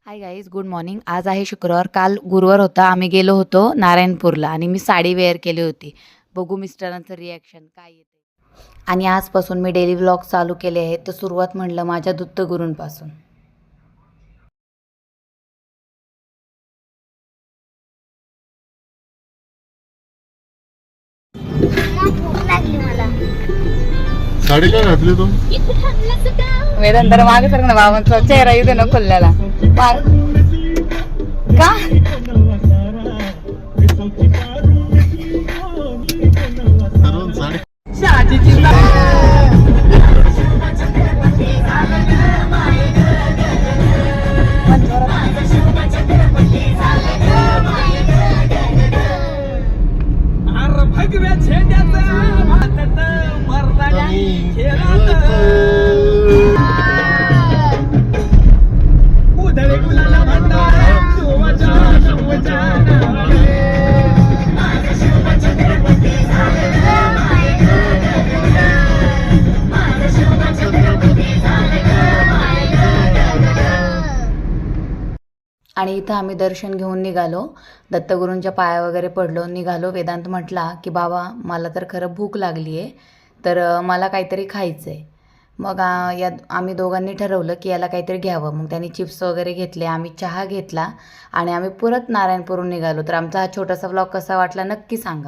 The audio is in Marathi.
Hi guys, good morning. आज आहे शुक्रवार. काल गुरुवार होता. आम्ही गेलो होतो नारायणपूरला आणि मी साडी वेअर केली होती. बघू मिस्टरांचं रिॲक्शन काय येते. आणि आजपासून मी डेली व्लॉग चालू केले आहेत. तर सुरुवात म्हणलं माझ्या दत्तगुरूंपासून. साडी काय घातली तू? वेदांतर मागे सर ना बाबांचा चेहरा येऊ दे ना खुलल्याला. का ठरवून साडी आणि इथं आम्ही दर्शन घेऊन निघालो. दत्तगुरूंच्या पाया वगैरे पडलो, निघालो. वेदांत म्हटला की बाबा मला तर खरं भूक लागली आहे, तर मला काहीतरी खायचं आहे. मग आम्ही दोघांनी ठरवलं की याला काहीतरी घ्यावं. मग त्यांनी चिप्स वगैरे घेतले, आम्ही चहा घेतला आणि आम्ही परत नारायणपूरहून निघालो. तर आमचा हा छोटासा व्लॉग कसा वाटला नक्की सांगा.